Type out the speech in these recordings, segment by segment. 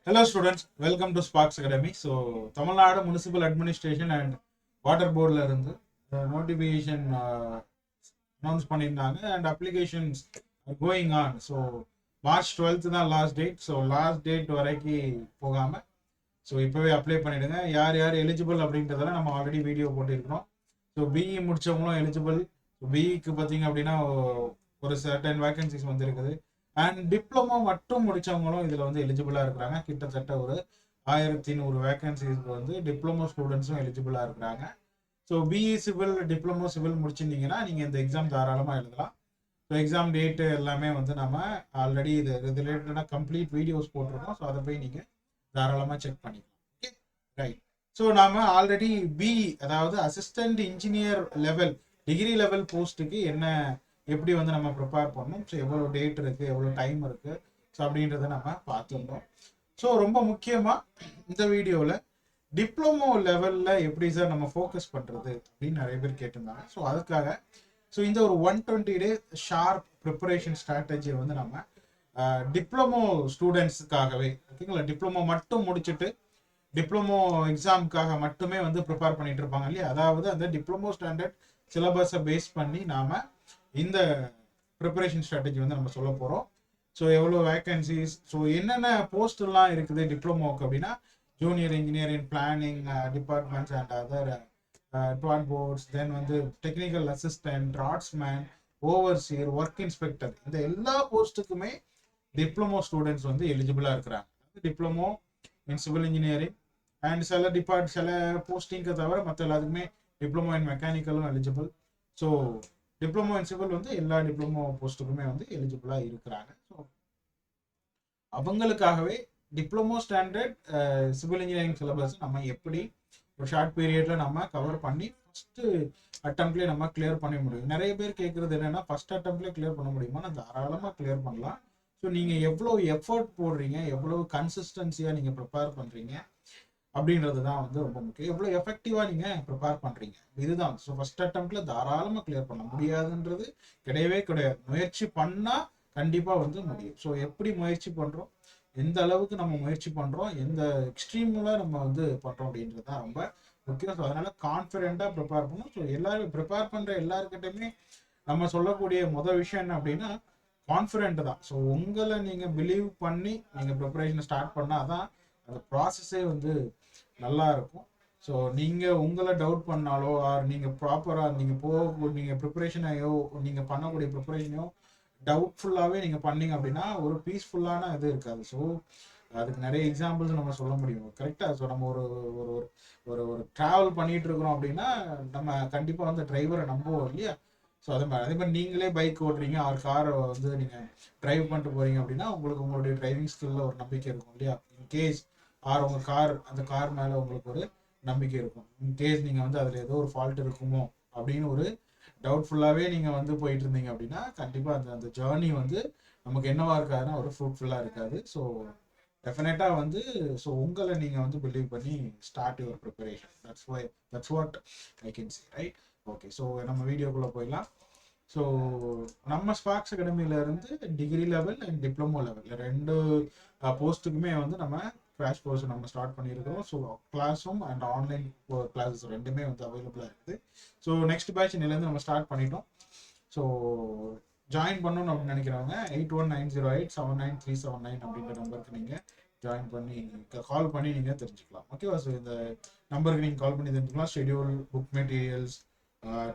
Hello students, welcome to Sparks Academy. So, Tamil Nadu Municipal Administration and Water Board la irundhu notification announce பண்ணிருந்தாங்க and applications are going on. So, March 12th தான் last date. So, last date வரைக்கும் போகாம so இப்போவே apply பண்ணிடுங்க. யார் யார் eligible அப்படின்றதெல்லாம் நம்ம ஆல்ரெடி வீடியோ போட்டிருக்கிறோம். ஸோ பிஇ முடிச்சவங்களும் எலிஜிபிள். பிஇக்கு பார்த்தீங்க அப்படின்னா ஒரு சர்டன் வேகன்சிஸ் வந்து இருக்குது. அண்ட் டிப்ளமோ மட்டும் முடிச்சவங்களும் இதில் வந்து எலிஜிபிளாக இருக்கிறாங்க. கிட்டத்தட்ட ஒரு 1100 வேகன்சிஸ்க்கு வந்து டிப்ளமோ ஸ்டூடெண்ட்ஸும் எலிஜிபிளாக இருக்கிறாங்க. So BE civil diploma civil முடிச்சிருந்தீங்கன்னா நீங்கள் இந்த எக்ஸாம் தாராளமாக எழுதலாம். ஸோ எக்ஸாம் டேட்டு எல்லாமே வந்து நம்ம ஆல்ரெடி இது ரிலேட்டடாக கம்ப்ளீட் வீடியோஸ் போட்டிருக்கோம். ஸோ அதை போய் நீங்கள் தாராளமாக செக் பண்ணிக்கலாம். Okay right. ஸோ நாம ஆல்ரெடி பிஇ அதாவது assistant engineer level degree level போஸ்ட்டுக்கு என்ன எப்படி வந்து நம்ம ப்ரிப்பேர் பண்ணணும், ஸோ எவ்வளோ டேட் இருக்குது, எவ்வளோ டைம் இருக்குது, ஸோ அப்படின்றத நம்ம பார்த்துருந்தோம். ஸோ ரொம்ப முக்கியமாக இந்த வீடியோவில் டிப்ளமோ லெவலில் எப்படி சார் நம்ம ஃபோக்கஸ் பண்ணுறது அப்படின்னு நிறைய பேர் கேட்டிருந்தாங்க. ஸோ அதுக்காக இந்த ஒரு 120 days ஷார்ப் ப்ரிப்பரேஷன் ஸ்ட்ராட்டஜியை வந்து நம்ம டிப்ளமோ ஸ்டூடெண்ட்ஸுக்காகவே ஓகேங்களா, டிப்ளமோ மட்டும் முடிச்சுட்டு டிப்ளமோ எக்ஸாமுக்காக மட்டுமே வந்து ப்ரிப்பேர் பண்ணிட்டு இருப்பாங்க இல்லையா, அதாவது அந்த டிப்ளமோ ஸ்டாண்டர்ட் சிலபஸை பேஸ் பண்ணி நாம் இந்த ப்ரிப்பரேஷன் ஸ்ட்ராட்டஜி வந்து நம்ம சொல்ல போகிறோம். ஸோ எவ்வளோ வேகன்சிஸ், ஸோ என்னென்ன போஸ்ட்லாம் இருக்குது டிப்ளமோக்கு அப்படின்னா junior engineer in planning departments and other டுவாட் போர்ட்ஸ், தென் வந்து technical assistant, draughtsman, overseer, work inspector, இந்த எல்லா போஸ்ட்டுக்குமே டிப்ளமோ ஸ்டூடெண்ட்ஸ் வந்து எலிஜிபிளாக இருக்கிறாங்க. Diploma in civil engineering and சில போஸ்டிங்க்கு தவிர மற்ற எல்லாத்துக்குமே டிப்ளமோ இன் மெக்கானிக்கலும் eligible. So diploma in civil வந்து எல்லா டிப்ளமோ போஸ்ட்டுக்குமே வந்து எலிஜிபிளாக இருக்கிறாங்க. ஸோ அவங்களுக்காகவே diploma standard civil engineering syllabus நம்ம எப்படி ஒரு ஷார்ட் பீரியட்ல நம்ம கவர் பண்ணி ஃபர்ஸ்ட் அட்டம்ப்ட்லேயே நம்ம கிளியர் பண்ண முடியும். நிறைய பேர் கேட்குறது என்னன்னா ஃபர்ஸ்ட் அட்டம்ப்ட்லேயே கிளியர் பண்ண முடியுமா? நான் தாராளமாக கிளியர் பண்ணலாம். ஸோ நீங்கள் எவ்வளோ எஃபர்ட் போடுறீங்க, எவ்வளோ கன்சிஸ்டன்சியாக நீங்கள் ப்ரிப்பேர் பண்ணுறீங்க அப்படின்றது தான் வந்து ரொம்ப முக்கியம். எவ்வளோ எஃபெக்டிவாக நீங்கள் ப்ரிப்பேர் பண்ணுறீங்க இதுதான். ஸோ ஃபர்ஸ்ட் அட்டம்ப்ட்ல தாராளமாக கிளியர் பண்ண முடியாதுன்றது கிடையவே கிடையாது. முயற்சி பண்ணால் கண்டிப்பாக வந்து முடியும். ஸோ எப்படி முயற்சி பண்ணுறோம், எந்த அளவுக்கு நம்ம முயற்சி பண்ணுறோம், எந்த எக்ஸ்ட்ரீமில் நம்ம வந்து பண்ணுறோம் அப்படின்றது தான் ரொம்ப முக்கியம். ஸோ அதனால கான்ஃபிடென்ட்டாக ப்ரிப்பேர் பண்ணணும். ஸோ எல்லாரும் ப்ரிப்பேர் பண்ணுற எல்லாருக்கிட்டையுமே நம்ம சொல்லக்கூடிய முதல் விஷயம் என்ன அப்படின்னா கான்ஃபிடென்ட் தான். ஸோ உங்களை நீங்கள் பிலீவ் பண்ணி நீங்கள் ப்ரிப்பரேஷனை ஸ்டார்ட் பண்ணால் தான் அந்த ப்ராசஸே வந்து நல்லா இருக்கும். ஸோ நீங்கள் உங்களை டவுட் பண்ணாலோ ஆர் நீங்கள் ப்ராப்பராக நீங்கள் ப்ரிப்பரேஷனையோ நீங்கள் பண்ணக்கூடிய ப்ரிப்பரேஷனையோ டவுட்ஃபுல்லாகவே நீங்கள் பண்ணீங்க அப்படின்னா ஒரு பீஸ்ஃபுல்லான இது இருக்காது. ஸோ அதுக்கு நிறைய எக்ஸாம்பிள்ஸ் நம்ம சொல்ல முடியும் கரெக்டாக. ஸோ நம்ம ஒரு ஒரு ஒரு ஒரு ட்ராவல் பண்ணிட்டு இருக்கிறோம் அப்படின்னா நம்ம கண்டிப்பாக வந்து டிரைவரை நம்புவோம் இல்லையா. ஸோ அதே மாதிரி நீங்களே பைக் ஓட்டுறீங்க ஆர் காரை வந்து நீங்கள் டிரைவ் பண்ணிட்டு போறீங்க அப்படின்னா உங்களுக்கு உங்களுடைய டிரைவிங் ஸ்கில்ல ஒரு நம்பிக்கை இருக்கும் இல்லையா. இன்கேஸ் ஆர் உங்கள் அந்த கார் மேலே உங்களுக்கு ஒரு நம்பிக்கை இருக்கும். இன்கேஸ் நீங்கள் வந்து அதில் ஏதோ ஒரு ஃபால்ட் இருக்குமோ அப்படின்னு ஒரு டவுட்ஃபுல்லாகவே நீங்கள் வந்து போயிட்டு இருந்தீங்க அப்படின்னா கண்டிப்பாக அந்த ஜேர்னி வந்து நமக்கு என்னவா இருக்காதுன்னா ஒரு ஃப்ரூட்ஃபுல்லாக இருக்காது. ஸோ டெஃபினட்டாக வந்து ஸோ உங்களை நீங்கள் வந்து பிலீவ் பண்ணி start your preparation. That's what I can say right. Okay, so நம்ம வீடியோக்குள்ளே போயிடலாம். ஸோ நம்ம ஸ்பார்க்ஸ் அகாடமியிலேருந்து degree level and diploma level ரெண்டு போஸ்ட்டுக்குமே வந்து நம்ம கிராஷ் கோர்ஸ் நம்ம ஸ்டார்ட் பண்ணியிருக்கிறோம். ஸோ கிளாஸும் அண்ட் ஆன்லைன் கிளாஸஸ் ரெண்டுமே வந்து அவைலபிளாக இருக்குது. ஸோ நெக்ஸ்ட் பேட்ச் இன்னிலேருந்து நம்ம ஸ்டார்ட் பண்ணிட்டோம். ஸோ ஜாயின் பண்ணணும்னு அப்படின்னு நினைக்கிறவங்க 8190879379 அப்படின்ற நம்பருக்கு நீங்கள் ஜாயின் பண்ணி கால் பண்ணி நீங்கள் தெரிஞ்சுக்கலாம். ஓகேவா? ஸோ இந்த நம்பருக்கு நீங்கள் கால் பண்ணி தெரிஞ்சுக்கலாம். Schedule, book materials,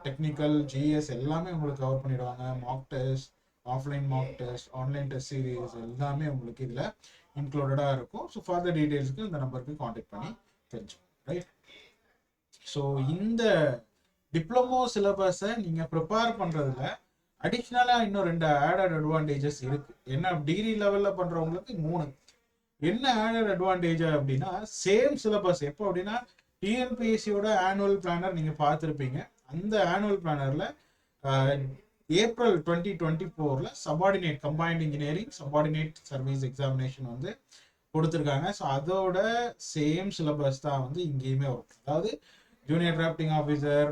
technical, GS எல்லாமே உங்களுக்கு கவர் பண்ணிடுவாங்க. Mach test, offline Mach test, online test series எல்லாமே உங்களுக்கு இதில் இன்க்ளூடடாக இருக்கும். ஸோ ஃபர்தர் டீட்டெயில்ஸ்க்கு இந்த நம்பருக்கு காண்டாக்ட் பண்ணி தெரிஞ்சுக்கணும் ரைட். ஸோ இந்த டிப்ளமோ சிலபஸை நீங்கள் ப்ரிப்பேர் பண்ணுறதுல அடிஷ்னலாக இன்னும் 2 ஆடட் அட்வான்டேஜஸ் இருக்குது. என்ன டிகிரி லெவலில் பண்ணுறவங்களுக்கு 3. என்ன ஆடட் அட்வான்டேஜ் அப்படின்னா சேம் சிலபஸ் எப்போ அப்படின்னா டிஎன்பிஎஸ்சியோட ஆனுவல் பிளானர் நீங்கள் பார்த்துருப்பீங்க. அந்த ஆனுவல் பிளானரில் April 2024 subordinate combined engineering subordinate service examination வந்து கொடுத்துருக்காங்க. ஸோ அதோட சேம் சிலபஸ் தான் வந்து இங்கேயுமே வரும். அதாவது ஜூனியர் டிராஃப்டிங் ஆஃபீஸர்,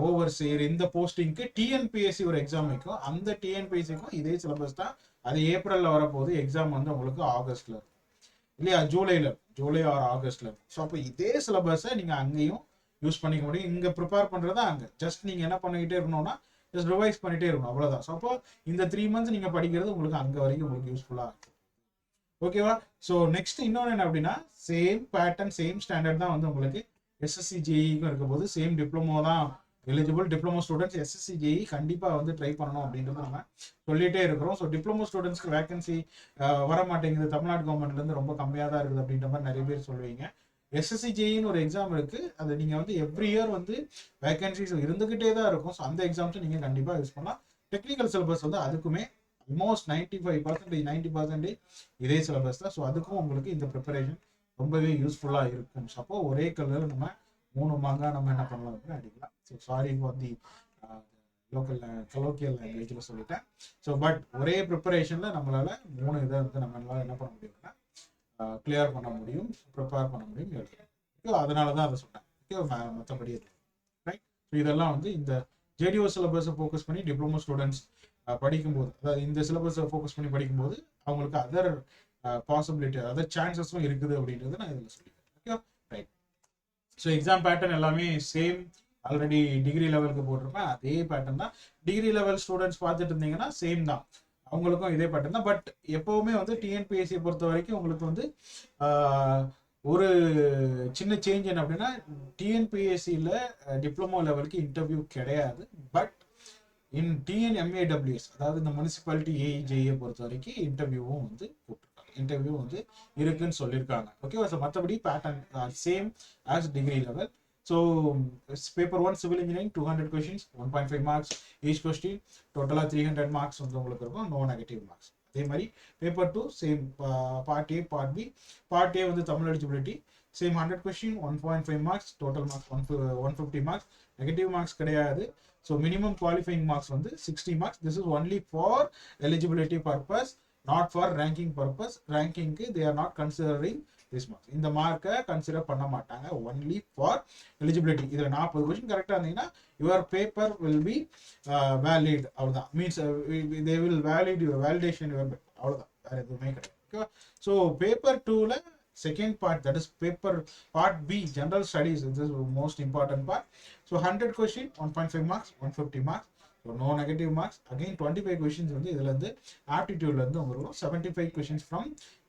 ஓவர்சீர் இந்த போஸ்டிங்க்கு டிஎன்பிஎஸ்சி ஒரு எக்ஸாம் வைக்கும். அந்த டிஎன்பிஎஸ்சிக்கும் இதே சிலபஸ் தான். அது ஏப்ரலில் வரப்போகுது. எக்ஸாம் வந்து உங்களுக்கு ஆகஸ்ட்ல இருக்கும். இல்லையா, ஜூலை ஆர் ஆகஸ்ட்ல இருக்கும். ஸோ அப்போ இதே சிலபஸை நீங்கள் அங்கேயும் யூஸ் பண்ணிக்க முடியும். இங்கே ப்ரிப்பேர் பண்ணுறதா அங்கே ஜஸ்ட் நீங்கள் என்ன பண்ணிக்கிட்டே இருக்கணும்னா ஜஸ்ட் ரிவைஸ் பண்ணிகிட்டே இருக்கணும், அவ்வளோதான். ஸோ அப்போ இந்த 3 months நீங்கள் படிக்கிறது உங்களுக்கு அங்கே வரைக்கும் உங்களுக்கு யூஸ்ஃபுல்லாக இருக்கும். ஓகேவா? ஸோ நெக்ஸ்ட் இன்னொன்று என்ன அப்படின்னா, சேம் பேட்டர்ன் சேம் ஸ்டாண்டர்ட் தான் வந்து உங்களுக்கு எஸ்எஸ்சி ஜேஇக்கும் இருக்கும் போது சேம் டிப்ளமோ தான் eligible. Diploma students SSC JE கண்டிப்பாக வந்து ட்ரை பண்ணணும் அப்படின்றது நம்ம சொல்லிட்டே இருக்கிறோம். ஸோ டிப்ளமோ ஸ்டூடெண்ட்ஸ்க்கு வேகன்சி வர மாட்டேங்குது, தமிழ்நாடு கவர்மெண்ட்லேருந்து ரொம்ப கம்மியாக தான் இருக்குது அப்படின்ற மாதிரி நிறைய பேர் சொல்லுவீங்க. எஸ்எஸ்சி ஜேஇன்னு ஒரு எக்ஸாம் இருக்கு, அது நீங்கள் வந்து எவ்ரி இயர் வந்து வேகன்சிஸ் இருந்துகிட்டே தான் இருக்கும். ஸோ அந்த எக்ஸாம்ஸை நீங்கள் கண்டிப்பாக யூஸ் பண்ணலாம். டெக்னிக்கல் சிலபஸ் வந்து அதுக்குமே ஆல்மோஸ்ட் 95% 90% இதே சிலபஸ் தான். ஸோ அதுக்கும் உங்களுக்கு இந்த ப்ரிப்பரேஷன் ரொம்பவே யூஸ்ஃபுல்லாக இருக்கும். ஸோ அப்போ ஒரே கல்லில் நம்ம 3 மாங்காய் நம்ம என்ன பண்ணலாம் அப்படின்னு அடிக்கலாம். So sorry for the colloquial லாங்குவேஜில் சொல்லிட்டேன். ஸோ பட் ஒரே ப்ரிப்பரேஷனில் நம்மளால் 3 இதை வந்து நம்மளால் என்ன பண்ண முடியும்னா கிளியர் பண்ண முடியும், ப்ரிப்பேர் பண்ண முடியும், எழுதலாம். ஓகே, அதனால தான் அதை சொன்னேன். ஓகே, மற்றபடி ரைட். ஸோ இதெல்லாம் வந்து இந்த ஜேடிஓ சிலபஸை ஃபோக்கஸ் பண்ணி டிப்ளமோ ஸ்டூடெண்ட்ஸ் படிக்கும்போது, அதாவது இந்த சிலபஸை ஃபோக்கஸ் பண்ணி படிக்கும்போது அவங்களுக்கு அதர் பாசிபிலிட்டி, அதர் சான்சஸும் இருக்குது அப்படின்றது நான் இதில் சொல்லிக்கிறேன். Okay right. So exam pattern எல்லாமே சேம், ஆல்ரெடி டிகிரி லெவலுக்கு போட்டிருப்பேன் அதே பேட்டர்ன் தான். டிகிரி லெவல் ஸ்டூடெண்ட்ஸ் பார்த்துட்டு இருந்தீங்கன்னா சேம் தான், அவங்களுக்கும் இதே பேட்டர்ன் தான். பட் எப்போவுமே வந்து டிஎன்பிஎஸ்சியை பொறுத்த வரைக்கும் உங்களுக்கு வந்து ஒரு சின்ன சேஞ்ச் என்ன அப்படின்னா, டிஎன்பிஎஸ்சியில் டிப்ளமோ லெவலுக்கு இன்டர்வியூ கிடையாது. பட் இன் டிஎன்எம்ஏடபிள்யூஎஸ், அதாவது இந்த முனிசிபாலிட்டி ஏஇஜேயை பொறுத்த வரைக்கும் இன்டர்வியூவும் வந்து கூப்பிட்டுருக்காங்க, இன்டர்வியூ வந்து இருக்குன்னு சொல்லியிருக்காங்க. ஓகேவா? ஸோ மற்றபடி pattern same as degree level. So paper 1 civil engineering 200 questions, 1.5 marks each question, டோட்டலாக 300 marks வந்து உங்களுக்கு இருக்கும், நோ நெகட்டிவ் மார்க்ஸ். அதே மாதிரி paper 2 same, part A part B. Part A வந்து Tamil eligibility same 100 question, 1.5 marks, total marks 150 marks, negative marks கிடையாது. So minimum qualifying marks வந்து 60 marks. This is only for eligibility purpose, not for ranking purpose. ரேங்கிங்க்கு they are not considering this marks, இந்த மார்க்கை consider பண்ண மாட்டாங்க, only for eligibility. இதில் 40 question கரெக்டாக இருந்தீங்கன்னா your paper will be valid, அவ்வளோதான். Means they will valid your validation your paper, அவ்வளோதான், வேறு எதுவுமே கிடையாது. ஓகேவா? ஸோ பேப்பர் 2ல second part, that is paper part B, general studies, this is the most important part. So 100 question, 1.5 marks, 150 marks, so no negative marks. Again 25 questions வந்து இதுல இருந்து aptitude ல இருந்து உங்களுக்கு 75 questions from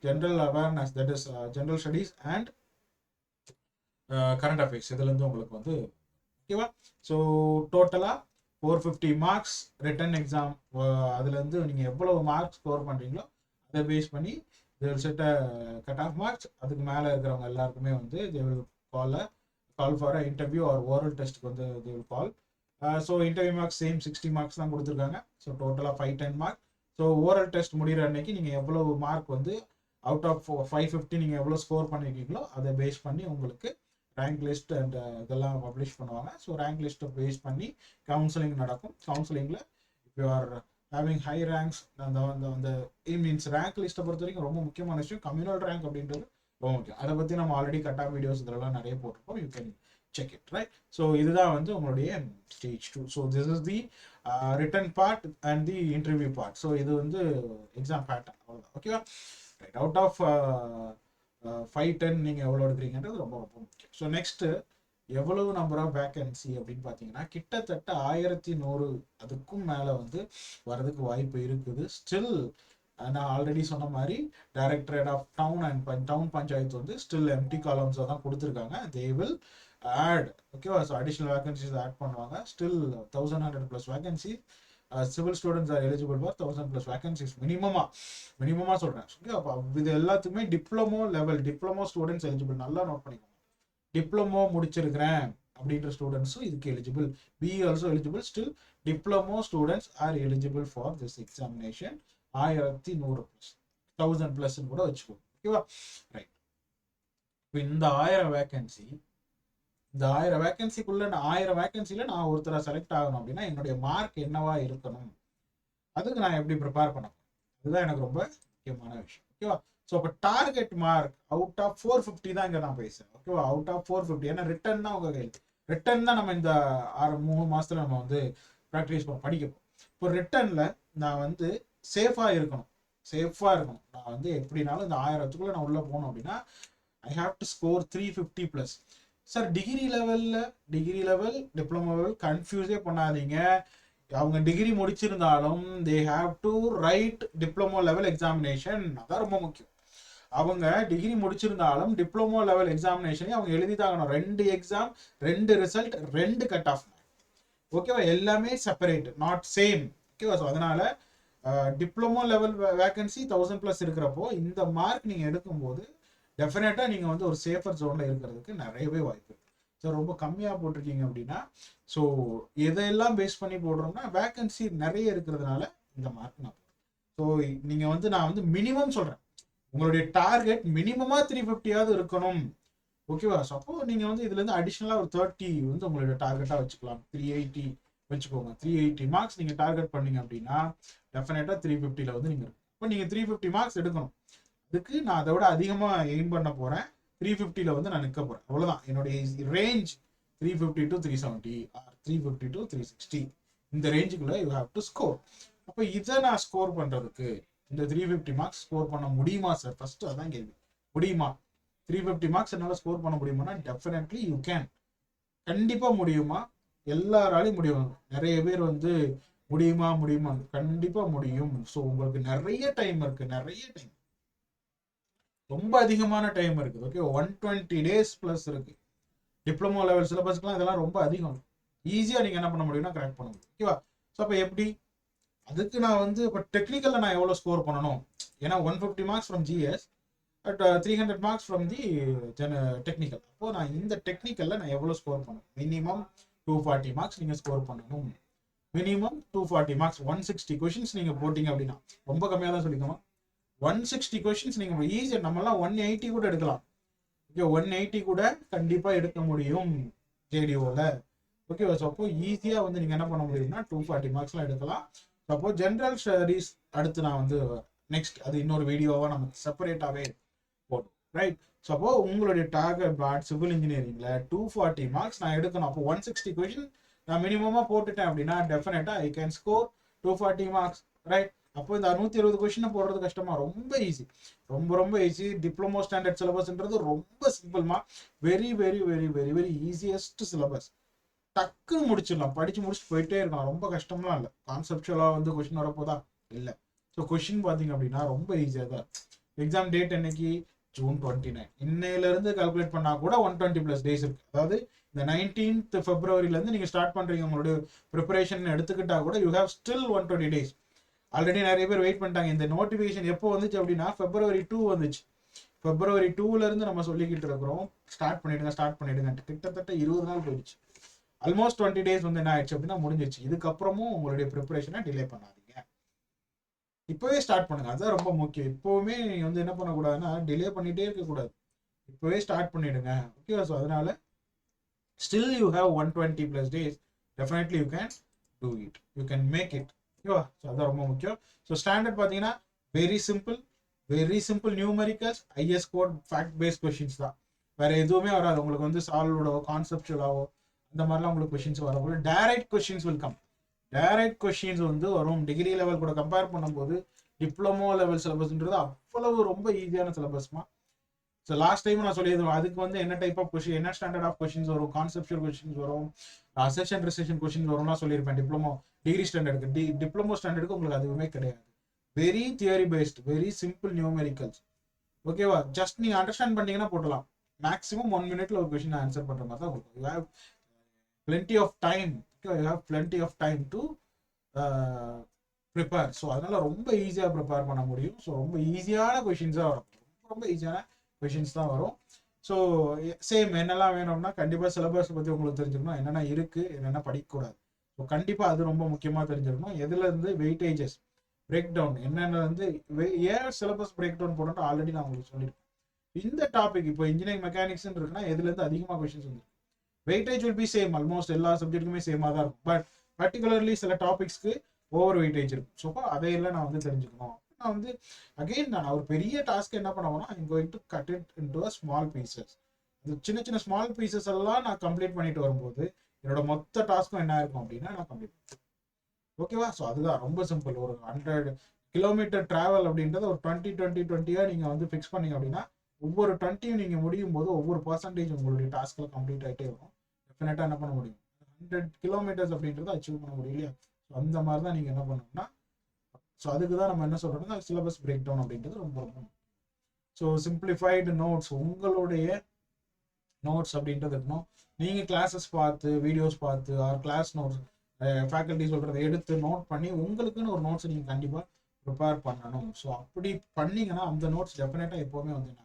general awareness, that is general studies and current affairs, இதுல இருந்து உங்களுக்கு வந்து. ஓகேவா? ஸோ டோட்டலா 450 marks written exam, அதுல இருந்து நீங்க எவ்வளவு மார்க் ஸ்கோர் பண்றீங்களோ அதை பேஸ் பண்ணி they will set a cut-off marks. அதுக்கு மேலே இருக்கிறவங்க எல்லாருக்குமே வந்து they will call for a interview or oral test வந்து they will call. So interview marks same 60 marks தான் கொடுத்துருக்காங்க. ஸோ டோட்டலாக 510 marks. ஸோ ஓரல் டெஸ்ட் முடிகிற அன்னைக்கு நீங்கள் எவ்வளவு மார்க் வந்து அவுட் ஆஃப் 550 நீங்கள் எவ்வளோ ஸ்கோர் பண்ணியிருக்கீங்களோ அதை பேஸ் பண்ணி உங்களுக்கு ரேங்க் லிஸ்ட் அண்ட் இதெல்லாம் பப்ளிஷ் பண்ணுவாங்க. ஸோ ரேங்க் லிஸ்ட்டை பேஸ் பண்ணி கவுன்சிலிங் நடக்கும். கவுன்சிலிங்கில் இப்போ you are having high ranks, அந்த மீன்ஸ் ரேங்க் லிஸ்ட்டை பொறுத்த வரைக்கும் ரொம்ப முக்கியமான விஷயம் கம்யூனல் ரேங்க் அப்படின்றது ரொம்ப முக்கியம். அதை பற்றி நம்ம ஆல்ரெடி கட்டாக வீடியோஸ் இதெல்லாம் நிறைய போட்டிருப்போம், you can check it, right? So இதுதான் வந்து உங்களுடைய stage 2. So this is the written part and the interview part. So இது வந்து exam pattern, அவ்வளவுதான். ஓகேவா? ரைட். அவுட் ஆஃப் 510 நீங்கள் எவ்வளோ எடுக்கிறீங்கன்றது ரொம்ப ரொம்ப முக்கியம். ஸோ நெக்ஸ்ட்டு எவ்வளவு நம்பர் ஆஃப் வேக்கன்சி அப்படின்னு பார்த்தீங்கன்னா கிட்டத்தட்ட 1100 அதுக்கும் மேலே வந்து வரதுக்கு வாய்ப்பு இருக்குது. ஸ்டில் நான் ஆல்ரெடி சொன்ன மாதிரி directorate of town and town panchayat வந்து ஸ்டில் எம்டி காலம்ஸை தான் கொடுத்துருக்காங்க. தே வில் ஆட், ஓகேவா? ஸோ அடிஷ்னல் வேகன்சிஸ் ஆட் பண்ணுவாங்க. Still 1100+ vacancy. Civil students are eligible for 1000+ vacancies மினிமமாக சொல்கிறேன். ஓகே, அப்போ இது எல்லாத்துக்குமே diploma level, diploma students eligible. நல்லா நோட் பண்ணிக்கோங்க, டிப்ளமோ முடிச்சிருக்கிறேன் அப்படின்ற ஸ்டூடெண்ட்ஸும் இதுக்கு eligible. B also eligible. Still diploma students are eligible for this examination. 1100+, 1000+ கூட வச்சுக்கோங்க. ஓகேவா? ரைட். இப்போ இந்த 1000 வேகன்சி, இந்த 1000 வேகன்சிக்குள்ள 1000 வேகன்சியில நான் ஒருத்தரை செலக்ட் ஆகணும் அப்படின்னா என்னுடைய மார்க் என்னவா இருக்கணும், அதுக்கு நான் எப்படி ப்ரிப்பேர் பண்ண போறேன், அதுதான் எனக்கு ரொம்ப முக்கியமான விஷயம். ஓகேவா? ஸோ இப்போ டார்கெட் மார்க் அவுட் ஆஃப் 450 தான் இங்கே நான் பேசுகிறேன். ஓகேவா? Out of 450. ஏன்னா ரிட்டன் தான் உங்கள் கையில். ரிட்டன் தான் நம்ம இந்த 3 மாதத்தில் நம்ம வந்து ப்ராக்டிஸ் படிக்கப்போம். இப்போ ரிட்டனில் நான் வந்து சேஃபாக இருக்கணும். சேஃபாக இருக்கணும். நான் வந்து எப்படினாலும் இந்த 1000த்துக்குள்ளே நான் உள்ளே போகணும் அப்படின்னா I have to score 350+. Sir degree level diploma level கன்ஃபியூஸே பண்ணாதீங்க. அவங்க டிகிரி முடிச்சிருந்தாலும் they have to write diploma level examination. அதான் ரொம்ப முக்கியம். அவங்க டிகிரி முடிச்சிருந்தாலும் டிப்ளமோ லெவல் எக்ஸாமினேஷனே அவங்க எழுதிதாகணும். 2 எக்ஸாம், 2 ரிசல்ட், 2 கட் ஆஃப். ஓகேவா? எல்லாமே செப்பரேட், நாட் சேம். ஓகேவா? ஸோ அதனால டிப்ளமோ லெவல் வேகன்சி 1000+ இருக்கிறப்போ இந்த மார்க் நீங்கள் எடுக்கும்போது டெஃபினட்டாக நீங்கள் வந்து ஒரு சேஃபர் ஜோனில் இருக்கிறதுக்கு நிறையவே வாய்ப்பு இருக்கு. ஸோ ரொம்ப கம்மியாக போட்டிருக்கீங்க அப்படின்னா, ஸோ எதையெல்லாம் பேஸ் பண்ணி போடுறோம்னா வேகன்சி நிறைய இருக்கிறதுனால இந்த மார்க் நான் போடுறேன். ஸோ நீங்கள் வந்து நான் வந்து மினிமம் சொல்கிறேன், உங்களுடைய டார்கெட் மினிமமாக 350 இருக்கணும். ஓகேவா? ஸோ அப்போ நீங்கள் வந்து இதுலேருந்து அடிஷ்னலாக ஒரு 30 வந்து உங்களுடைய டார்கெட்டாக வச்சுக்கலாம். 380 வச்சுக்கோங்க. 380 மார்க்ஸ் நீங்கள் டார்கெட் பண்ணீங்க அப்படின்னா டெஃபினட்டாக 350 வந்து நீங்கள் இருக்கும். இப்போ நீங்கள் 350 மார்க்ஸ் எடுக்கணும். அதுக்கு நான் அதை விட அதிகமாக எய்ம் பண்ண போகிறேன். 350 வந்து நான் நிற்க போகிறேன். அவ்வளோதான். என்னுடைய ரேஞ்ச் 350 to 370 ஆர் 350 to 360. இந்த ரேஞ்சுக்குள்ளே யூ ஹாவ் டு ஸ்கோர். அப்போ இதை நான் ஸ்கோர் பண்ணுறதுக்கு இந்த 350 மார்க்ஸ் ஸ்கோர் பண்ண முடியுமா சார்? ஃபர்ஸ்ட் அதான் கேள்வி. முடியுமா? 350 மார்க்ஸ் என்னால் ஸ்கோர் பண்ண முடியுமானா டெஃபினெட்லி யூ கேன். கண்டிப்பாக முடியுமா? எல்லாராலையும் முடியும். நிறைய பேர் வந்து முடியுமா கண்டிப்பாக முடியும். ஸோ உங்களுக்கு நிறைய டைம் இருக்குது, ரொம்ப அதிகமான டைம் இருக்குது. ஓகே, 120 days ப்ளஸ் இருக்கு. டிப்ளமோ லெவல் சிலபஸ்க்குலாம் இதெல்லாம் ரொம்ப அதிகம். ஈஸியாக நீங்கள் என்ன பண்ண முடியும்னா கிராக் பண்ண முடியும். ஓகேவா? ஸோ அப்போ எப்படி அதுக்கு நான் வந்து இப்போ டெக்னிக்கலில் நான் எவ்வளோ ஸ்கோர் பண்ணணும்? ஏன்னா 150 marks from GS at 300 marks from the technical. அப்போது நான் இந்த டெக்னிக்கலில் நான் எவ்வளோ ஸ்கோர் பண்ணணும்? மினிமம் 240 மார்க்ஸ் நீங்கள் ஸ்கோர் பண்ணணும். Minimum 240 marks. 160 கொஷின்ஸ் நீங்கள் போட்டிங்க அப்படின்னா, ரொம்ப கம்மியாக தான் சொல்லிக்கணும். 160 கொஷின்ஸ் நீங்கள் ஈஸியாக, நம்மளாம் 180 கூட எடுக்கலாம். ஓகே, 180 கூட கண்டிப்பாக எடுக்க முடியும் ஜேடிஓவில். ஓகே, ஸோ அப்போ ஈஸியாக வந்து நீங்கள் என்ன பண்ண முடியும்னா 240 மார்க்ஸ்லாம் எடுக்கலாம். சப்போஸ் ஜென்ரல் ஸ்டடீஸ் அடுத்து நான் வந்து நெக்ஸ்ட் அது இன்னொரு வீடியோவாக நம்ம செப்பரேட்டாகவே போடும். ரைட்? ஸோ அப்போ உங்களுடைய டார்கெட் சிவில் இன்ஜினியரிங்கில் 240 மார்க்ஸ் நான் எடுக்கணும். அப்போ 160 கொஷின் நான் மினிமமாக போட்டுட்டேன் அப்படின்னா டெஃபினட்டாக I can score 240 marks. Right? அப்போ இந்த 120 கொஷினை போடுறது கஷ்டமா? ரொம்ப ஈஸி, ரொம்ப ஈஸி. டிப்ளமோ ஸ்டாண்டர்ட் சிலபஸ்ன்றது ரொம்ப சிம்பிள்மா. Very very very very very easiest syllabus. டக்குன்னு முடிச்சிடலாம், படிச்சு முடிச்சுட்டு போயிட்டே இருக்கலாம். ரொம்ப கஷ்டம்லாம் இல்லை. கான்செப்டுவலாக வந்து கொஷின் வரப்போதா? இல்லை. ஸோ கொஷின் பார்த்தீங்க அப்படின்னா ரொம்ப ஈஸியாக தான். எக்ஸாம் டேட் என்னைக்கு? June 29. இன்னையிலேருந்து கால்குலேட் பண்ணால் கூட 120+ டேஸ் இருக்குது. அதாவது இந்த 19th Februaryலேருந்து நீங்கள் ஸ்டார்ட் பண்ணுறீங்க உங்களுடைய ப்ரிப்பரேஷன் எடுத்துக்கிட்டா கூட you have still 120 days. Already நிறைய பேர் வெயிட் பண்ணிட்டாங்க. இந்த நோட்டிஃபிகேஷன் எப்போ வந்துச்சு அப்படின்னா February 2 வந்துச்சு. February 2லேருந்து நம்ம சொல்லிக்கிட்டு இருக்கிறோம் ஸ்டார்ட் பண்ணிடுங்க. கிட்டத்தட்ட 20 நாள் போயிடுச்சு. ஆல்மோஸ்ட் 20 days வந்து என்ன ஆயிடுச்சு அப்படின்னா முடிஞ்சிச்சு. இதுக்கப்புறமும் உங்களுடைய ப்ரிப்பரேஷனை டிலே பண்ணாதீங்க. இப்போவே ஸ்டார்ட் பண்ணுங்க. அதுதான் ரொம்ப முக்கியம். இப்போவுமே நீங்கள் வந்து என்ன பண்ணக்கூடாதுன்னா டிலே பண்ணிகிட்டே இருக்கக்கூடாது. இப்போவே ஸ்டார்ட் பண்ணிடுங்க. ஓகேவா? ஸோ அதனால still you have 120+ days. Definitely you can do it, you can make it. ஓகேவா? ஸோ அதுதான் ரொம்ப முக்கியம். ஸோ ஸ்டாண்டர்ட் பார்த்தீங்கன்னா very simple numericals, IS code, fact based questions தான். வேற எதுவுமே வராது உங்களுக்கு. வந்து சால்வோடவோ கான்செப்டுவலாவோ அந்த மாதிரிலாம் உங்களுக்கு கொஷின்ஸ் வரும்போது direct questions will come. Direct questions வந்து வரும். டிகிரி லெவல் கூட கம்பேர் பண்ணும்போது டிப்ளமோ லெவல் சிலபஸ்ன்றது அவ்வளவு ரொம்ப ஈஸியான சிலபஸ்மா. ஸோ லாஸ்ட் டைம் நான் சொல்லியிருந்தோம் அதுக்கு வந்து என்ன டைப் ஆஃப் கொஷின், என்ன ஸ்டாண்டர்ட் ஆஃப் கொஷின்ஸ் வரும், கான்செப்டுவல் கொஷின்ஸ் வரும், அசெஷன் ரிசெஷன் கொஷின்ஸ் வரும்லாம் சொல்லியிருப்பேன். டிகிரி ஸ்டாண்டர்டுக்கு. டிப்ளமோ ஸ்டாண்டர்டுக்கு உங்களுக்கு அதுவுமே கிடையாது. Very theory paste, very simple numericals. ஓகேவா? ஜஸ்ட் நீங்கள் அண்டர்ஸ்டாண்ட் பண்ணிங்கன்னா போட்டலாம். மேக்ஸிமம் 1 minute ஒரு கொஷின் ஆன்சர் பண்ணுற மாதிரி தான் இருக்கும். You have plenty of time. You have plenty of time to prepare. So அதனால ரொம்ப ஈஸியாக ப்ரிப்பேர் பண்ண முடியும். ஸோ ரொம்ப ஈஸியான கொஷின்ஸாக வரும். ரொம்ப ஈஸியான கொஷின்ஸ் தான் வரும். ஸோ சேம் என்னெல்லாம் வேணும்னா கண்டிப்பாக சிலபஸ் பற்றி உங்களுக்கு தெரிஞ்சுக்கணும். என்னென்ன இருக்குது, என்னென்ன படிக்கக்கூடாது. ஸோ கண்டிப்பாக அது ரொம்ப முக்கியமாக தெரிஞ்சிருக்கணும். எதுலேருந்து வெயிட்டேஜஸ் பிரேக் டவுன் என்னென்ன வந்து ஏன் சிலபஸ் பிரேக் டவுன் போடணும் ஆல்ரெடி நான் உங்களுக்கு சொல்லியிருக்கேன். இந்த டாபிக் இப்போ இன்ஜினியரிங் மெக்கானிக்ஸ்ன்னு இருக்குன்னா எதுலேருந்து அதிகமாக கொஷின்ஸ் வந்து weightage will be same. Almost எல்லா சப்ஜெக்ட்டுக்குமே சேமாக தான் இருக்கும். பட் பர்டிகுலர்லி சில டாபிக்ஸ்க்கு ஓவர் வெயிட்டேஜ் இருக்கும். ஸோ அதையெல்லாம் நான் வந்து தெரிஞ்சுக்கணும். நான் வந்து அகெயின் நான் ஒரு பெரிய டாஸ்க் என்ன பண்ணுவேன்னா I'm going to cut it into a small pieces. அந்த சின்ன ஸ்மால் பீசஸ் எல்லாம் நான் கம்ப்ளீட் பண்ணிட்டு வரும்போது என்னோட மொத்த டாஸ்க்கும் என்ன இருக்கும் அப்படின்னா நான் கம்ப்ளீட் பண்ணுவேன். ஓகேவா? ஸோ அதுதான் ரொம்ப சிம்பிள். ஒரு 100 கிலோமீட்டர் டிராவல் அப்படின்றத ஒரு 20 நீங்கள் வந்து ஃபிக்ஸ் பண்ணீங்க அப்படின்னா ஒவ்வொரு 20யும் நீங்கள் முடியும் போது ஒவ்வொரு பர்சன்டேஜ் உங்களுடைய டாஸ்கில் கம்ப்ளீட் ஆகிட்டே வரும். டெஃபினட்டாக என்ன பண்ண முடியும், 100 கிலோமீட்டர்ஸ் அப்படின்றத அச்சீவ் பண்ண முடியும் இல்லையா? ஸோ அந்த மாதிரி தான் நீங்கள் என்ன பண்ணணும்னா, ஸோ அதுக்கு தான் நம்ம என்ன சொல்கிறோம்னா சிலபஸ் பிரேக் டவுன் அப்படின்றது ரொம்ப ரொம்ப. ஸோ சிம்பிளிஃபைடு நோட்ஸ், உங்களுடைய நோட்ஸ் அப்படின்றது இருக்கணும். நீங்கள் கிளாஸஸ் பார்த்து வீடியோஸ் பார்த்து ஆர் கிளாஸ் நோட்ஸ் ஃபேக்கல்ட்டி சொல்கிறத எடுத்து நோட் பண்ணி உங்களுக்குன்னு ஒரு நோட்ஸ் நீங்கள் கண்டிப்பாக ப்ரிப்பேர் பண்ணணும். ஸோ அப்படி பண்ணீங்கன்னா அந்த நோட்ஸ் டெஃபினட்டாக எப்போவுமே வந்து என்ன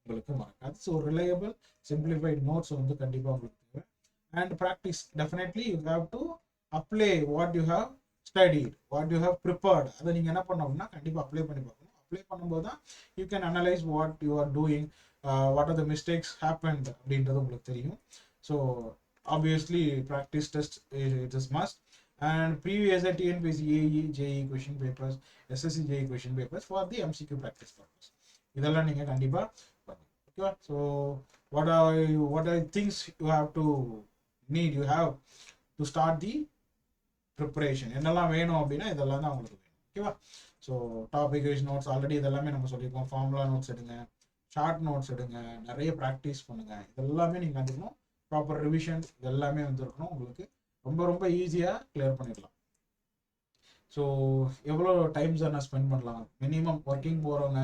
உங்களுக்கு மறக்காது. ஸோ ரிலையபிள் சிம்பிளிஃபைடு நோட்ஸ் வந்து கண்டிப்பாக உங்களுக்கு தேவை. And practice, definitely you have to apply what you have studied, what you have prepared. அதை நீங்கள் என்ன பண்ணணும்னா கண்டிப்பாக அப்ளை பண்ணி பார்க்கணும். அப்ளை பண்ணும்போது தான் you can analyse what you are doing, what are the mistakes happened அப்படின்றது உங்களுக்கு தெரியும். So obviously practice test it is must. And previous TNPSC AE JE question papers, SSC JE question papers for the MCQ practice purpose. இதெல்லாம் நீங்கள் கண்டிப்பாக பண்ணுங்க. ஓகேவா? So what are things you have to need, you have to start the preparation. என்னெல்லாம் வேணும் அப்படின்னா இதெல்லாம் தான் உங்களுக்கு வேணும். ஓகேவா? So topic wise notes already இதெல்லாமே நம்ம சொல்லியிருக்கோம். ஃபார்முலா நோட்ஸ் எடுங்க, ஷார்ட் நோட்ஸ் எடுங்க, நிறைய ப்ராக்டிஸ் பண்ணுங்க. இதெல்லாமே நீங்கள் கண்டிப்பாக ப்ராப்பர் ரிவிஷன் இதெல்லாமே வந்துருக்கணும். உங்களுக்கு ரொம்ப ரொம்ப ஈஸியாக கிளியர் பண்ணிடலாம். ஸோ எவ்வளோ டைம்ஸ் நான் ஸ்பெண்ட் பண்ணலாம், மினிமம் ஒர்க்கிங் போகிறவங்க,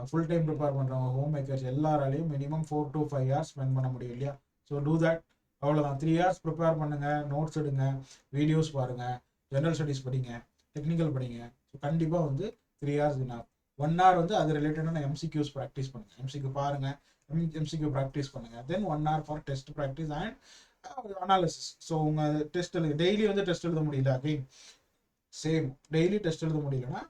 ஃபுல் டைம் ப்ரிப்பேர் பண்ணுறவங்க, ஹோம் மேக்கர்ஸ் எல்லாராலையும் மினிமம் 4 to 5 hours ஸ்பெண்ட் பண்ண முடியும் இல்லையா? So do that. அவ்வளோதான். 3 hours ப்ரிப்பேர் பண்ணுங்கள், நோட்ஸ் எடுங்க, வீடியோஸ் பாருங்கள், ஜென்ரல் ஸ்டடீஸ் படிங்க, டெக்னிக்கல் படிங்க. ஸோ கண்டிப்பாக வந்து 3 hours என்ன 1 hour வந்து அது ரிலேட்டடான எம்சிக்யூஸ் ப்ராக்டிஸ் பண்ணுங்கள். எம்சிக்யூ பாருங்கள், எம்சிக்யூ ப்ராக்டிஸ் பண்ணுங்கள். தென் 1 hour for test practice and analysis. So உங்கள் டெஸ்ட் எழுது, டெய்லி வந்து டெஸ்ட் எழுத முடியல, அகைன் சேம் டெய்லி டெஸ்ட் எழுத முடியலன்னா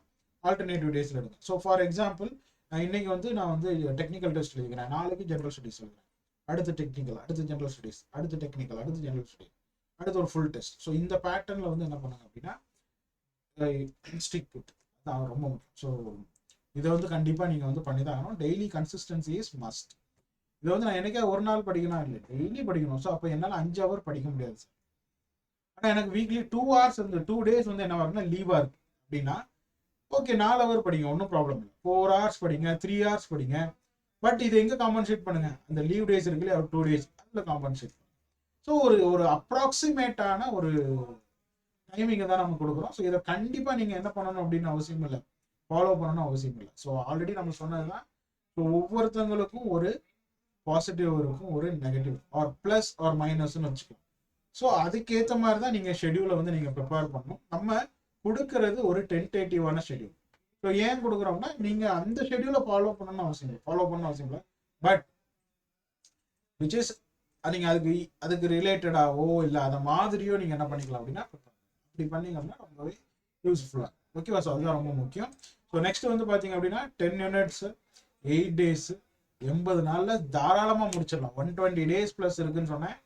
ஆல்டர்னேட்டிவ் டேஸில் எடுங்க. ஸோ ஃபார் எக்ஸாம்பிள் இன்னைக்கு வந்து நான் வந்து டெக்னிக்கல் டெஸ்ட் எழுதிக்கிறேன், நாளைக்கு ஜென்ரல் ஸ்டடீஸ் எழுதுறேன், அடுத்து டெக்னிக்கல், அடுத்து ஜென்ரல் ஸ்டடீஸ், அடுத்து டெக்னிக்கல், அடுத்து ஜென்ரல் ஸ்டடீஸ், அடுத்து ஒரு ஃபுல் டெஸ்ட். ஸோ இந்த பேட்டர்னில் வந்து என்ன பண்ணுங்க அப்படின்னா ஸ்டிக் வித், அது ரொம்ப முக்கியம். ஸோ இதை வந்து கண்டிப்பாக நீங்கள் வந்து பண்ணி தான் ஆகணும். Daily consistency is must. இதை வந்து நான் எனக்கே ஒரு நாள் படிக்கணும் இல்லை, டெய்லி படிக்கணும். ஸோ அப்போ என்னால் 5 hour படிக்க முடியாது சார். ஆனால் எனக்கு வீக்லி 2 hours இந்த 2 days வந்து என்ன வரும்னா லீவாக இருக்கு அப்படின்னா ஓகே 4 hour படிங்க, ஒன்றும் ப்ராப்ளம் இல்லை. 4 hours படிங்க, 3 hours படிங்க. பட் இதை எங்கே காம்பன்சேட் பண்ணுங்க, அந்த லீவ் டேஸ் இருக்குல்லையா, 2 days அதில் காம்பன்சேட் பண்ணுங்க. ஸோ ஒரு அப்ராக்சிமேட்டான ஒரு டைமிங்கை தான் நம்ம கொடுக்குறோம். ஸோ இதை கண்டிப்பாக நீங்கள் என்ன பண்ணணும் அப்படின்னு அவசியம் இல்லை, ஃபாலோ பண்ணணும் அவசியம் இல்லை. ஸோ ஆல்ரெடி நம்ம சொன்னது தான். ஸோ ஒவ்வொருத்தவங்களுக்கும் ஒரு பாசிட்டிவ் இருக்கும், ஒரு நெகட்டிவ் ஆர் ப்ளஸ் ஆர் மைனஸ்ன்னு வச்சுக்கோங்க. ஸோ அதுக்கேற்ற மாதிரி தான் நீங்கள் ஷெடியூலை வந்து நீங்கள் ப்ரிப்பேர் பண்ணணும். நம்ம கொடுக்கறது ஒரு டென்டேட்டிவான ஷெடியூல். ஸோ ஏன் கொடுக்குறோம்னா நீங்கள் அந்த ஷெடியூலை ஃபாலோ பண்ணணும்னு அவசியம் இல்லை, பட் விச் இஸ் நீங்கள் அதுக்கு ரிலேட்டடாவோ இல்லை அதை மாதிரியோ நீங்கள் என்ன பண்ணிக்கலாம் அப்படின்னா அப்படி பண்ணிங்க அப்படின்னா ரொம்பவே யூஸ்ஃபுல்லாக. ஓகேவா? ஸோ அதுதான் ரொம்ப முக்கியம். ஸோ நெக்ஸ்ட் வந்து பார்த்தீங்க அப்படின்னா 10 units 8 days 80 நாளில் தாராளமாக முடிச்சிடலாம். 120 days ப்ளஸ் இருக்குன்னு சொன்னேன்.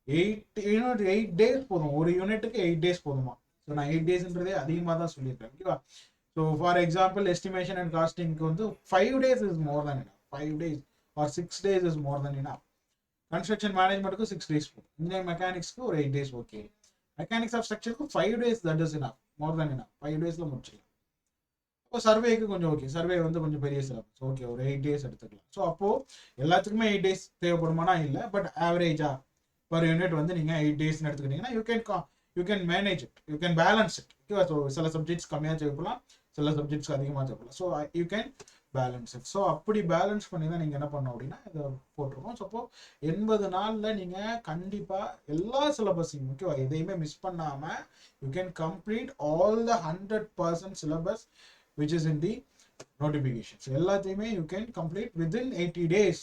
8 days போதும், ஒரு யூனிட்டுக்கு 8 days போதுமா? ஸோ நான் 8 daysன்றதே அதிகமாக தான் சொல்லியிருக்கேன். ஓகேவா? So for example estimation and காஸ்டிங்க்கு வந்து 5 days is more than enough. 5 days or 6 days is more than enough. Construction மேனேஜ்மெண்ட்டுக்கு 6 days போதும். இன்ஜினியரிங் மெக்கானிக்ஸ்க்கு ஒரு 8 days ஓகே. மெக்கானிக்ஸ் ஆஃப் ஸ்ட்ரக்சருக்கு 5 days that is enough, more than enough. 5 daysல முடிச்சிடலாம். இப்போ சர்வேக்கு கொஞ்சம் ஓகே, சர்வே வந்து கொஞ்சம் பெரிய சிலபஸ், ஓகே ஒரு 8 days எடுத்துக்கலாம். ஸோ அப்போது எல்லாத்துக்குமே 8 days தேவைப்படுமானா இல்லை, பட் ஆவரேஜா பர் யூனிட் வந்து நீங்கள் 8 daysன்னு எடுத்துக்கிட்டீங்கன்னா you can manage it, you can balance it. ஓகேவா? ஸோ சில சப்ஜெக்ட்ஸ் கம்மியாக தேவைப்படலாம், சில சப்ஜெக்ட்ஸ் அதிகமாக தேவைப்படலாம். So you can balance it. So அப்படி பேலன்ஸ் பண்ணி தான் நீங்கள் என்ன பண்ணணும் அப்படின்னா இதை போட்டிருக்கோம். ஸோ அப்போ 80 நாளில் நீங்கள் கண்டிப்பாக எல்லா சிலபஸையும், ஓகேவா, எதையுமே மிஸ் பண்ணாமல் you can complete all the 100% syllabus which is in the notification. So எல்லாத்தையுமே you can complete within 80 days.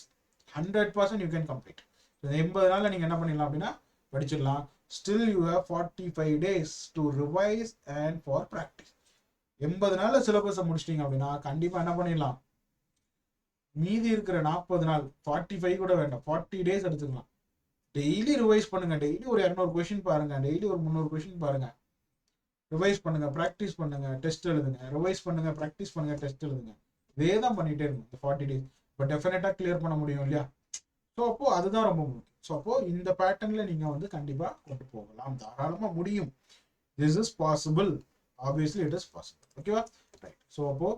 100% you can complete. So 80 நாள்ல நீங்க என்ன பண்ணிடலாம் அப்படின்னா படிச்சிடலாம். Still you have 45 days to revise and for practice. 80 நாள்ல சிலபஸை முடிச்சிட்டீங்க அப்படின்னா கண்டிப்பா என்ன பண்ணிடலாம், மீதி இருக்கிற 40 நாள் 45 கூட வேண்டாம், 40 days எடுத்துக்கலாம். டெய்லி ரிவைஸ் பண்ணுங்க, டெய்லி ஒரு 200 கொஸ்டின் பாருங்க, டெய்லி ஒரு 300 கொஸ்டின் பாருங்க, ரிவைஸ் பண்ணுங்க, ப்ராக்டிஸ் பண்ணுங்க, டெஸ்ட் எழுதுங்க, ரிவைஸ் பண்ணுங்க, ப்ராக்டிஸ் பண்ணுங்க, டெஸ்ட் எழுதுங்க. இதே தான் பண்ணிட்டே இருக்கும் இந்த 40 days. பட் டெஃபினட்டாக கிளியர் பண்ண முடியும் இல்லையா? ஸோ அப்போ அதுதான் ரொம்ப முக்கியம். ஸோ அப்போ இந்த பேட்டர்ன்ல நீங்க வந்து கண்டிப்பா கொண்டு போகலாம், தாராளமா முடியும். This is possible. Obviously it is possible. ஓகேவா? ரைட். ஸோ அப்போ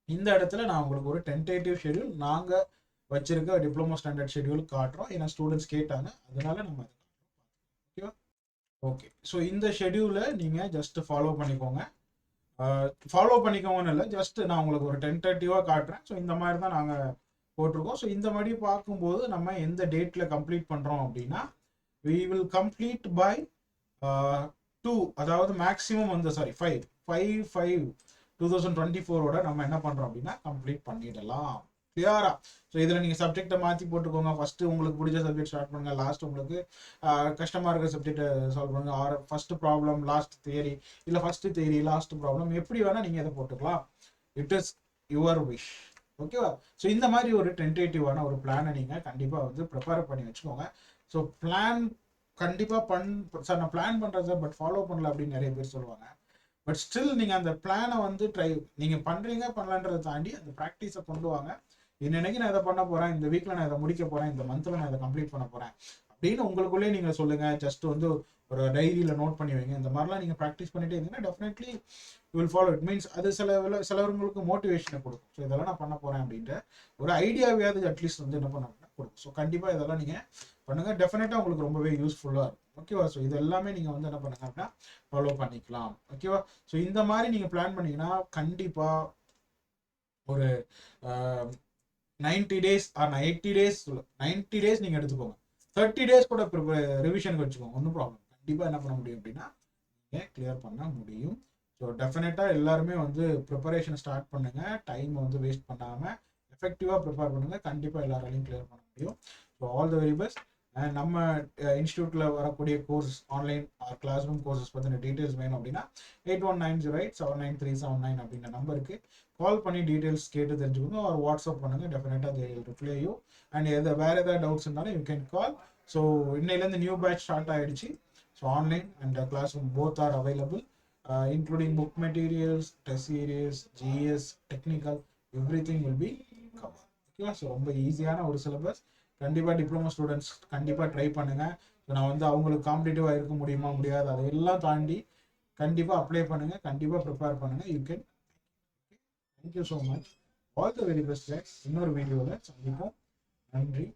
இந்த இடத்துல நான் உங்களுக்கு ஒரு டென்டேட்டிவ் ஷெடியூல் நாங்கள் வச்சிருக்க டிப்ளமோ ஸ்டாண்டர்ட் ஷெடியூல் காட்டுறோம். ஏன்னா ஸ்டூடெண்ட்ஸ் கேட்டாங்க, அதனால நம்ம அதை காட்டுறோம். ஓகேவா? ஓகே. ஸோ இந்த ஷெடியூலை நீங்கள் ஜஸ்ட் ஃபாலோ பண்ணிக்கோங்க. ஃபாலோ பண்ணிக்கோங்கன்னு இல்லை, ஜஸ்ட் நான் உங்களுக்கு ஒரு டென்டேட்டிவாக காட்டுறேன். ஸோ இந்த மாதிரி தான் நாங்கள் போட்டிருக்கோம். ஸோ இந்த மாதிரி பார்க்கும்போது நம்ம எந்த டேட்டில் கம்ப்ளீட் பண்ணுறோம் அப்படின்னா we will complete by 2, அதாவது மேக்ஸிமம் வந்து 5/5/2024 நம்ம என்ன பண்ணுறோம் அப்படின்னா கம்ப்ளீட் பண்ணிடலாம். கிளியரா? ஸோ இதில் நீங்கள் சப்ஜெக்டை மாற்றி போட்டுக்கோங்க. ஃபஸ்ட்டு உங்களுக்கு பிடிச்ச சப்ஜெக்ட் ஸ்டார்ட் பண்ணுங்க, லாஸ்ட் உங்களுக்கு கஷ்டமாக இருக்கிற சப்ஜெக்டை சால்வ் பண்ணுங்க. Or first problem last theory, இல்லை ஃபஸ்ட்டு தியரி லாஸ்ட் ப்ராப்ளம், எப்படி வேணால் நீங்கள் இதை போட்டுக்கலாம். It is your wish. ஓகேவா? ஸோ இந்த மாதிரி ஒரு டென்டேட்டிவான ஒரு பிளானை நீங்கள் கண்டிப்பாக வந்து ப்ரிப்பேர் பண்ணி வச்சுக்கோங்க. ஸோ பிளான் கண்டிப்பாக சார் நான் பிளான் பண்ணுறேன் சார் பட் ஃபாலோ பண்ணல அப்படின்னு நிறைய பேர் சொல்லுவாங்க. பட் ஸ்டில் நீங்கள் அந்த பிளானை வந்து நீங்கள் பண்ணுறீங்க பண்ணலான்றதை தாண்டி அந்த ப்ராக்டிஸை கொண்டு வாங்க. இன்னைக்கு நான் இதை பண்ண போகிறேன், இந்த வீக்கில் நான் இதை முடிக்க போகிறேன், இந்த மந்தில் நான் இதை கம்ப்ளீட் பண்ண போகிறேன் அப்படின்னு உங்களுக்குள்ளேயே நீங்கள் சொல்லுங்கள். ஜஸ்ட் வந்து ஒரு டைரியில் நோட் பண்ணி வைங்க. இந்த மாதிரிலாம் நீங்கள் ப்ராக்டிஸ் பண்ணிட்டே இருந்தீங்கன்னா definitely you will follow. It means அது சிலவங்களுக்கு மோட்டிவேஷனை கொடுக்கும். ஸோ இதெல்லாம் நான் பண்ண போகிறேன் அப்படின்ட்டு ஒரு ஐடியாவையாவது அட்லீஸ்ட் வந்து என்ன பண்ண கொடுக்கும். ஸோ கண்டிப்பாக இதெல்லாம் நீங்கள் பண்ணுங்கள். டெஃபினட்டாக உங்களுக்கு ரொம்பவே யூஸ்ஃபுல்லாக இருக்கும். ஓகேவா? ஸோ இது எல்லாமே நீங்கள் வந்து என்ன பண்ணுங்க அப்படின்னா ஃபாலோ பண்ணிக்கலாம். ஓகேவா? ஸோ இந்த மாதிரி நீங்கள் பிளான் பண்ணிங்கன்னா கண்டிப்பாக ஒரு 90 days ஆர் 80 days 90 days நீங்கள் எடுத்துக்கோங்க. 30 days கூட ரிவிஷனுக்கு வச்சுக்கோங்க. ஒன்றும் ப்ராப்ளம். கண்டிப்பாக என்ன பண்ண முடியும் அப்படின்னா நீங்கள் கிளியர் பண்ண முடியும். ஸோ டெஃபினட்டாக எல்லாருமே வந்து ப்ரிப்பரேஷனை ஸ்டார்ட் பண்ணுங்கள். டைம் வந்து வேஸ்ட் பண்ணாமல் எஃபெக்டிவாக ப்ரிப்பேர் பண்ணுங்கள். கண்டிப்பாக எல்லாராலையும் கிளியர் பண்ண முடியும். So all the very best. And நம்ம இன்ஸ்டியூட்டில் வரக்கூடிய course online classroom courses பற்றின டீட்டெயில்ஸ் வேணும் அப்படின்னா 8190879379 அப்படின்ற நம்பருக்கு கால் பண்ணி டீட்டெயில்ஸ் கேட்டு தெரிஞ்சுக்கணும். ஒரு வாட்ஸ்அப் பண்ணுங்கள். டெஃபினட்டாக they will reply you. And வேறு ஏதாவது டவுட்ஸ் இருந்தாலும் யூ கேன் கால். ஸோ இன்னையிலேருந்து நியூ பேட்ச் ஸ்டார்ட் ஆகிடுச்சு. So online and class room both are available, including book materials, test series, GS, technical, everything will be covered. ஓகேவா? So ரொம்ப ஈஸியான ஒரு syllabus. கண்டிப்பாக டிப்ளமோ ஸ்டூடெண்ட்ஸ் கண்டிப்பாக try பண்ணுங்கள். So நான் வந்து அவங்களுக்கு காம்படிட்டிவாக இருக்க முடியுமா முடியாது அதையெல்லாம் தாண்டி கண்டிப்பாக அப்ளை பண்ணுங்கள். கண்டிப்பாக ப்ரிப்பேர் பண்ணுங்கள். You can. Thank you so much. All the very best. இன்னொரு வீடியோவில் சந்திப்போம். நன்றி.